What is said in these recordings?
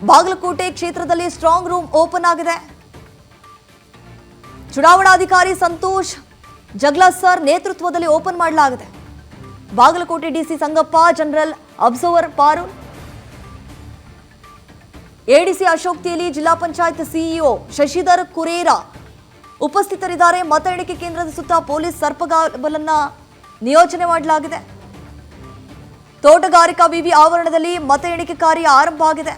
ಬಾಗಲಕೋಟೆ ಕ್ಷೇತ್ರದಲ್ಲಿ strong room open ಆಗಿದೆ. ಚುನಾವಣಾಧಿಕಾರಿ ಸಂತೋಷ್ ಜಗ್ಲಾ ಸರ್ ನೇತೃತ್ವದಲ್ಲಿ ಓಪನ್ ಮಾಡಲಾಗಿದೆ. Bagalkote DC Sangappa, general observer Parul, ADC Ashok Teli, ಜಿಲ್ಲಾ ಪಂಚಾಯತ್ ಸಿಇಒ ಶಶಿಧರ್ ಕುರೇರಾ ಉಪಸ್ಥಿತರಿದ್ದಾರೆ. ಮತ ಎಣಿಕೆ ಕೇಂದ್ರದ ಸುತ್ತ ಪೊಲೀಸ್ ಸರ್ಪಗಾವಲನ್ನ ನಿಯೋಜನೆ ಮಾಡಲಾಗಿದೆ. ತೋಟಗಾರಿಕಾ ವಿವಿ ಆವರಣದಲ್ಲಿ ಮತ ಎಣಿಕೆ ಕಾರ್ಯ ಆರಂಭ ಆಗಿದೆ.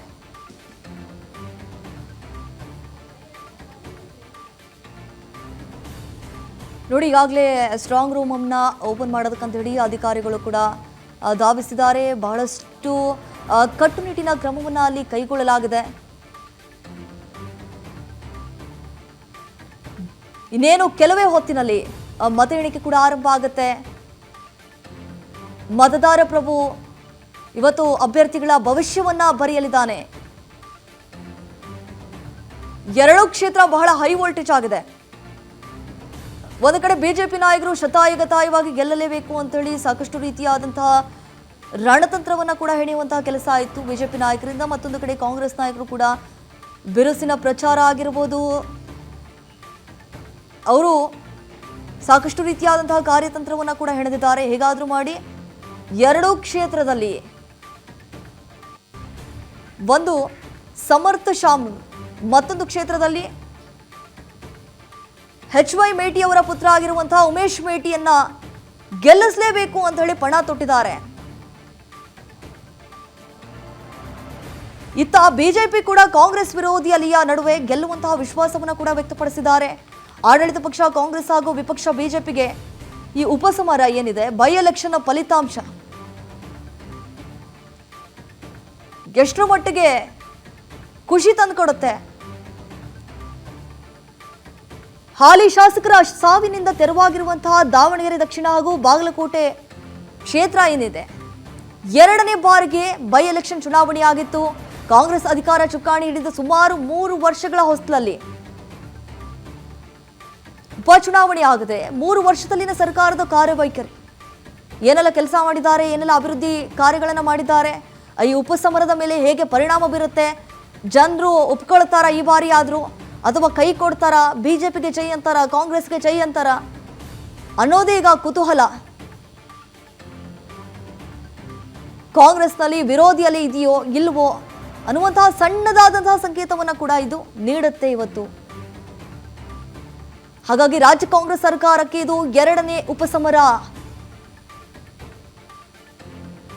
ನೋಡಿ, ಈಗಾಗಲೇ ಸ್ಟ್ರಾಂಗ್ ರೂಮ್ ಅನ್ನ ಓಪನ್ ಮಾಡೋದಕ್ಕಂತ ಹೇಳಿ ಅಧಿಕಾರಿಗಳು ಕೂಡ ಧಾವಿಸಿದ್ದಾರೆ. ಬಹಳಷ್ಟು ಕಟ್ಟುನಿಟ್ಟಿನ ಕ್ರಮವನ್ನು ಅಲ್ಲಿ ಕೈಗೊಳ್ಳಲಾಗಿದೆ. ಇನ್ನೇನು ಕೆಲವೇ ಹೊತ್ತಿನಲ್ಲಿ ಮತ ಎಣಿಕೆ ಕೂಡ ಆರಂಭ ಆಗುತ್ತೆ. ಮತದಾರ ಪ್ರಭು ಇವತ್ತು ಅಭ್ಯರ್ಥಿಗಳ ಭವಿಷ್ಯವನ್ನ ಬರೆಯಲಿದ್ದಾನೆ. ಎರಡೂ ಕ್ಷೇತ್ರ ಬಹಳ ಹೈ ವೋಲ್ಟೇಜ್ ಆಗಿದೆ. ಒಂದು ಕಡೆ ಬಿಜೆಪಿ ನಾಯಕರು ಶತಾಯಗತಾಯವಾಗಿ ಗೆಲ್ಲಲೇಬೇಕು ಅಂತೇಳಿ ಸಾಕಷ್ಟು ರೀತಿಯಾದಂತಹ ರಣತಂತ್ರವನ್ನು ಕೂಡ ಹೆಣೆಯುವಂತಹ ಕೆಲಸ ಆಯಿತು ಬಿಜೆಪಿ ನಾಯಕರಿಂದ. ಮತ್ತೊಂದು ಕಡೆ ಕಾಂಗ್ರೆಸ್ ನಾಯಕರು ಕೂಡ ಬಿರುಸಿನ ಪ್ರಚಾರ ಆಗಿರಬಹುದು, ಅವರು ಸಾಕಷ್ಟು ರೀತಿಯಾದಂತಹ ಕಾರ್ಯತಂತ್ರವನ್ನು ಕೂಡ ಹೆಣೆದಿದ್ದಾರೆ. ಹೇಗಾದರೂ ಮಾಡಿ ಎರಡೂ ಕ್ಷೇತ್ರದಲ್ಲಿ ಒಂದು ಸಮರ್ಥ ಶಾಮ್ನೂರ್, ಮತ್ತೊಂದು ಕ್ಷೇತ್ರದಲ್ಲಿ HY ಮೇಟಿ ಅವರ ಪುತ್ರ ಆಗಿರುವಂತಹ ಉಮೇಶ್ ಮೇಟಿಯನ್ನ ಗೆಲ್ಲಿಸಲೇಬೇಕು ಅಂತ ಹೇಳಿ ಪಣ ತೊಟ್ಟಿದ್ದಾರೆ. ಇತ್ತ ಬಿಜೆಪಿ ಕೂಡ ಕಾಂಗ್ರೆಸ್ ವಿರೋಧಿ ಅಲಿಯ ನಡುವೆ ಗೆಲ್ಲುವಂತಹ ವಿಶ್ವಾಸವನ್ನು ಕೂಡ ವ್ಯಕ್ತಪಡಿಸಿದ್ದಾರೆ. ಆಡಳಿತ ಪಕ್ಷ ಕಾಂಗ್ರೆಸ್ ಹಾಗೂ ವಿಪಕ್ಷ ಬಿಜೆಪಿಗೆ ಈ ಉಪಸಮರ ಏನಿದೆ, ಬೈ ಎಲೆಕ್ಷನ್ ಫಲಿತಾಂಶ ಎಷ್ಟರ ಮಟ್ಟಿಗೆ ಖುಷಿ ತಂದುಕೊಡುತ್ತೆ. ಹಾಲಿ ಶಾಸಕರ ಸಾವಿನಿಂದ ತೆರವಾಗಿರುವಂತಹ ದಾವಣಗೆರೆ ದಕ್ಷಿಣ ಹಾಗೂ ಬಾಗಲಕೋಟೆ ಕ್ಷೇತ್ರ ಏನಿದೆ, ಎರಡನೇ ಬಾರಿಗೆ ಬೈ ಎಲೆಕ್ಷನ್ ಚುನಾವಣೆಯಾಗಿತ್ತು. ಕಾಂಗ್ರೆಸ್ ಅಧಿಕಾರ ಚುಕ್ಕಾಣಿ ಹಿಡಿದ ಸುಮಾರು 3 ವರ್ಷಗಳ ಹೊಸ್ತಿಲಲ್ಲಿ ಉಪಚುನಾವಣೆ ಆಗಿದೆ. 3 ವರ್ಷದಲ್ಲಿನ ಸರ್ಕಾರದ ಕಾರ್ಯವೈಖರಿ, ಏನೆಲ್ಲ ಕೆಲಸ ಮಾಡಿದ್ದಾರೆ, ಏನೆಲ್ಲ ಅಭಿವೃದ್ಧಿ ಕಾರ್ಯಗಳನ್ನು ಮಾಡಿದ್ದಾರೆ, ಈ ಉಪಸಮರದ ಮೇಲೆ ಹೇಗೆ ಪರಿಣಾಮ ಬೀರುತ್ತೆ, ಜನರು ಒಪ್ಕೊಳ್ತಾರ ಈ ಬಾರಿ ಆದರೂ ಅಥವಾ ಕೈ ಕೊಡ್ತಾರ, ಬಿಜೆಪಿಗೆ ಜೈ ಅಂತಾರ, ಕಾಂಗ್ರೆಸ್ಗೆ ಜೈ ಅಂತಾರ ಅನ್ನೋದೇ ಈಗ ಕುತೂಹಲ. ಕಾಂಗ್ರೆಸ್ನಲ್ಲಿ ವಿರೋಧಿಯಲ್ಲಿ ಇದೆಯೋ ಇಲ್ವೋ ಅನ್ನುವಂತಹ ಸಣ್ಣದಾದಂತಹ ಸಂಕೇತವನ್ನು ಕೂಡ ಇದು ನೀಡುತ್ತೆ ಇವತ್ತು. ಹಾಗಾಗಿ ರಾಜ್ಯ ಕಾಂಗ್ರೆಸ್ ಸರ್ಕಾರಕ್ಕೆ ಇದು ಎರಡನೇ ಉಪಸಮರ.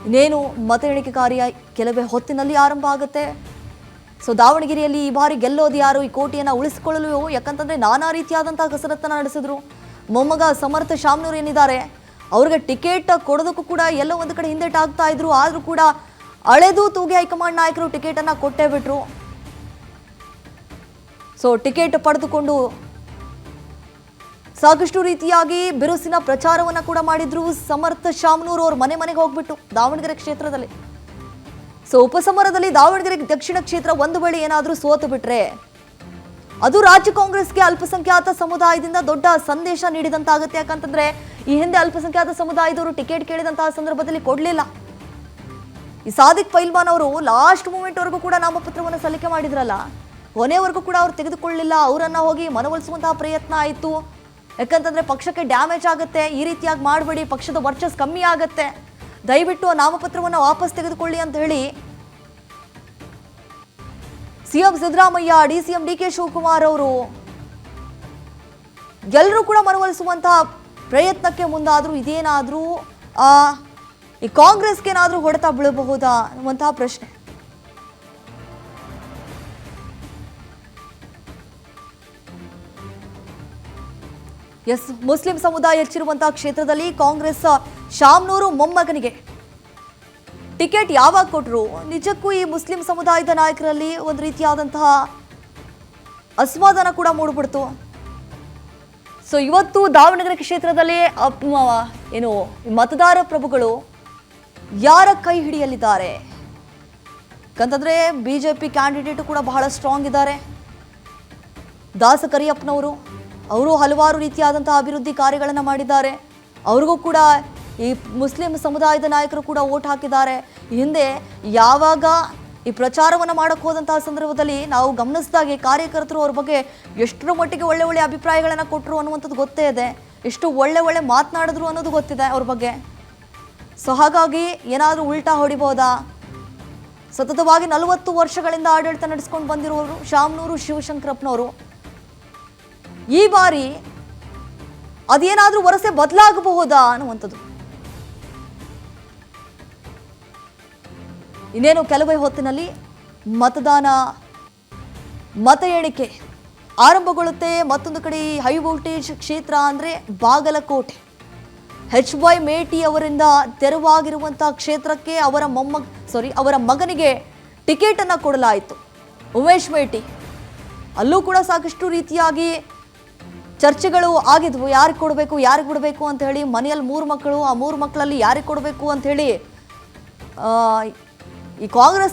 ಇನ್ನೇನು ಮತ ಎಣಿಕೆ ಕಾರ್ಯ ಕೆಲವೇ ಹೊತ್ತಿನಲ್ಲಿ ಆರಂಭ ಆಗುತ್ತೆ. ಸೊ ದಾವಣಗೆರೆಯಲ್ಲಿ ಈ ಬಾರಿ ಗೆಲ್ಲೋದು ಯಾರು, ಈ ಕೋಟೆಯನ್ನು ಉಳಿಸಿಕೊಳ್ಳಲು, ಯಾಕಂತಂದ್ರೆ ನಾನಾ ರೀತಿಯಾದಂತಹ ಕಸರತ್ತನ್ನು ನಡೆಸಿದ್ರು. ಮೊಮ್ಮಗ ಸಮರ್ಥ ಶಾಮ್ನೂರ್ ಏನಿದ್ದಾರೆ, ಅವ್ರಿಗೆ ಟಿಕೆಟ್ ಕೊಡೋದಕ್ಕೂ ಕೂಡ ಎಲ್ಲೋ ಒಂದು ಕಡೆ ಹಿಂದೇಟಾಗ್ತಾ ಇದ್ರು. ಆದರೂ ಕೂಡ ಅಳೆದು ತೂಗಿ ಹೈಕಮಾಂಡ್ ನಾಯಕರು ಟಿಕೆಟ್ ಅನ್ನ ಕೊಟ್ಟೇ ಬಿಟ್ರು. ಸೊ ಟಿಕೆಟ್ ಪಡೆದುಕೊಂಡು ಸಾಕಷ್ಟು ರೀತಿಯಾಗಿ ಬಿರುಸಿನ ಪ್ರಚಾರವನ್ನ ಕೂಡ ಮಾಡಿದ್ರು ಸಮರ್ಥ ಶಾಮ್ನೂರ್. ಅವ್ರ ಮನೆಗೆ ಹೋಗ್ಬಿಟ್ಟು ದಾವಣಗೆರೆ ಕ್ಷೇತ್ರದಲ್ಲಿ. ಸೊ ಉಪಸಮರದಲ್ಲಿ ದಾವಣಗೆರೆ ದಕ್ಷಿಣ ಕ್ಷೇತ್ರ ಒಂದು ವೇಳೆ ಏನಾದರೂ ಸೋತು ಬಿಟ್ರೆ ಅದು ರಾಜ್ಯ ಕಾಂಗ್ರೆಸ್ಗೆ ಅಲ್ಪಸಂಖ್ಯಾತ ಸಮುದಾಯದಿಂದ ದೊಡ್ಡ ಸಂದೇಶ ನೀಡಿದಂತಾಗುತ್ತೆ. ಯಾಕಂತಂದ್ರೆ ಈ ಹಿಂದೆ ಅಲ್ಪಸಂಖ್ಯಾತ ಸಮುದಾಯದವರು ಟಿಕೆಟ್ ಕೇಳಿದಂತಹ ಸಂದರ್ಭದಲ್ಲಿ ಕೊಡಲಿಲ್ಲ. ಈ ಸಾದಿಕ್ ಪೈಲ್ವಾನ್ ಅವರು ಲಾಸ್ಟ್ ಮೂಮೆಂಟ್ ವರೆಗೂ ಕೂಡ ನಾಮಪತ್ರವನ್ನು ಸಲ್ಲಿಕೆ ಮಾಡಿದ್ರಲ್ಲ, ಕೊನೆವರೆಗೂ ಕೂಡ ಅವ್ರು ತೆಗೆದುಕೊಳ್ಳಲಿಲ್ಲ. ಅವರನ್ನ ಹೋಗಿ ಮನವೊಲಿಸುವಂತಹ ಪ್ರಯತ್ನ ಆಯಿತು. ಯಾಕಂತಂದ್ರೆ ಪಕ್ಷಕ್ಕೆ ಡ್ಯಾಮೇಜ್ ಆಗುತ್ತೆ, ಈ ರೀತಿಯಾಗಿ ಮಾಡಬೇಡಿ, ಪಕ್ಷದ ವರ್ಚಸ್ ಕಮ್ಮಿ ಆಗುತ್ತೆ, ದಯವಿಟ್ಟು ಆ ನಾಮಪತ್ರವನ್ನು ವಾಪಸ್ ತೆಗೆದುಕೊಳ್ಳಿ ಅಂತ ಹೇಳಿ CM Siddaramaiah, DCM DK Shivakumar ಅವರು ಎಲ್ಲರೂ ಕೂಡ ಮನವೊಲಿಸುವಂತಹ ಪ್ರಯತ್ನಕ್ಕೆ ಮುಂದಾದರೂ ಇದೇನಾದರೂ ಈ ಕಾಂಗ್ರೆಸ್ಗೇನಾದರೂ ಹೊಡೆತ ಬೀಳಬಹುದಾ ಅನ್ನುವಂತಹ ಪ್ರಶ್ನೆ. ಎಸ್, ಮುಸ್ಲಿಂ ಸಮುದಾಯ ಹೆಚ್ಚಿರುವಂತಹ ಕ್ಷೇತ್ರದಲ್ಲಿ ಕಾಂಗ್ರೆಸ್ ಶಾಮ್ನೂರು ಮೊಮ್ಮಗನಿಗೆ ಟಿಕೆಟ್ ಯಾವಾಗ ಕೊಟ್ಟರು, ನಿಜಕ್ಕೂ ಈ ಮುಸ್ಲಿಂ ಸಮುದಾಯದ ನಾಯಕರಲ್ಲಿ ಒಂದು ರೀತಿಯಾದಂತಹ ಅಸಮಾಧಾನ ಕೂಡ ಮೂಡಿಬಿಡ್ತು. ಸೊ ಇವತ್ತು ದಾವಣಗೆರೆ ಕ್ಷೇತ್ರದಲ್ಲಿ ಏನು ಮತದಾರ ಪ್ರಭುಗಳು ಯಾರ ಕೈ ಹಿಡಿಯಲಿದ್ದಾರೆ ಯಾಕಂತಂದ್ರೆ ಬಿಜೆಪಿ ಕ್ಯಾಂಡಿಡೇಟ್ ಕೂಡ ಬಹಳ ಸ್ಟ್ರಾಂಗ್ ಇದ್ದಾರೆ. ದಾಸ ಕರಿಯಪ್ಪನವರು, ಅವರು ಹಲವಾರು ರೀತಿಯಾದಂತಹ ಅಭಿವೃದ್ಧಿ ಕಾರ್ಯಗಳನ್ನು ಮಾಡಿದ್ದಾರೆ. ಅವ್ರಿಗೂ ಕೂಡ ಈ ಮುಸ್ಲಿಂ ಸಮುದಾಯದ ನಾಯಕರು ಕೂಡ ವೋಟ್ ಹಾಕಿದ್ದಾರೆ. ಹಿಂದೆ ಯಾವಾಗ ಈ ಪ್ರಚಾರವನ್ನು ಮಾಡಕ್ಕೆ ಹೋದಂತಹ ಸಂದರ್ಭದಲ್ಲಿ ನಾವು ಗಮನಿಸಿದಾಗೆ ಕಾರ್ಯಕರ್ತರು ಅವ್ರ ಬಗ್ಗೆ ಎಷ್ಟರ ಮಟ್ಟಿಗೆ ಒಳ್ಳೆ ಒಳ್ಳೆ ಅಭಿಪ್ರಾಯಗಳನ್ನು ಕೊಟ್ಟರು ಅನ್ನುವಂಥದ್ದು ಗೊತ್ತೇ ಇದೆ, ಎಷ್ಟು ಒಳ್ಳೆ ಮಾತನಾಡಿದ್ರು ಅನ್ನೋದು ಗೊತ್ತಿದೆ ಅವ್ರ ಬಗ್ಗೆ. ಸೊ ಹಾಗಾಗಿ ಏನಾದರೂ ಉಲ್ಟಾ ಹೊಡಿಬೋದಾ? ಸತತವಾಗಿ 40 ವರ್ಷಗಳಿಂದ ಆಡಳಿತ ನಡೆಸ್ಕೊಂಡು ಬಂದಿರುವವರು ಶಾಮನೂರು ಶಿವಶಂಕರಪ್ಪನವರು. ಈ ಬಾರಿ ಅದೇನಾದರೂ ವರಸೆ ಬದಲಾಗಬಹುದಾ ಅನ್ನುವಂಥದ್ದು. ಇನ್ನೇನು ಕೆಲವೇ ಹೊತ್ತಿನಲ್ಲಿ ಮತ ಎಣಿಕೆ ಆರಂಭಗೊಳ್ಳುತ್ತೆ. ಮತ್ತೊಂದು ಕಡೆ ಹೈ ವೋಲ್ಟೇಜ್ ಕ್ಷೇತ್ರ ಅಂದರೆ ಬಾಗಲಕೋಟೆ, HY ಮೇಟಿ ಅವರಿಂದ ತೆರವಾಗಿರುವಂತಹ ಕ್ಷೇತ್ರಕ್ಕೆ ಅವರ ಮಗನಿಗೆ ಟಿಕೆಟ್ ಅನ್ನು ಕೊಡಲಾಯಿತು. ಉಮೇಶ್ ಮೇಟಿ, ಅಲ್ಲೂ ಕೂಡ ಸಾಕಷ್ಟು ರೀತಿಯಾಗಿ ಚರ್ಚೆಗಳು ಆಗಿದ್ವು. ಯಾರಿಗೆ ಕೊಡಬೇಕು ಯಾರಿಗೆ ಬಿಡಬೇಕು ಅಂತ ಹೇಳಿ. ಮನೆಯಲ್ಲಿ 3 ಮಕ್ಕಳು, ಆ 3 ಮಕ್ಕಳಲ್ಲಿ ಯಾರಿಗೆ ಕೊಡಬೇಕು ಅಂತ ಹೇಳಿ ಈ ಕಾಂಗ್ರೆಸ್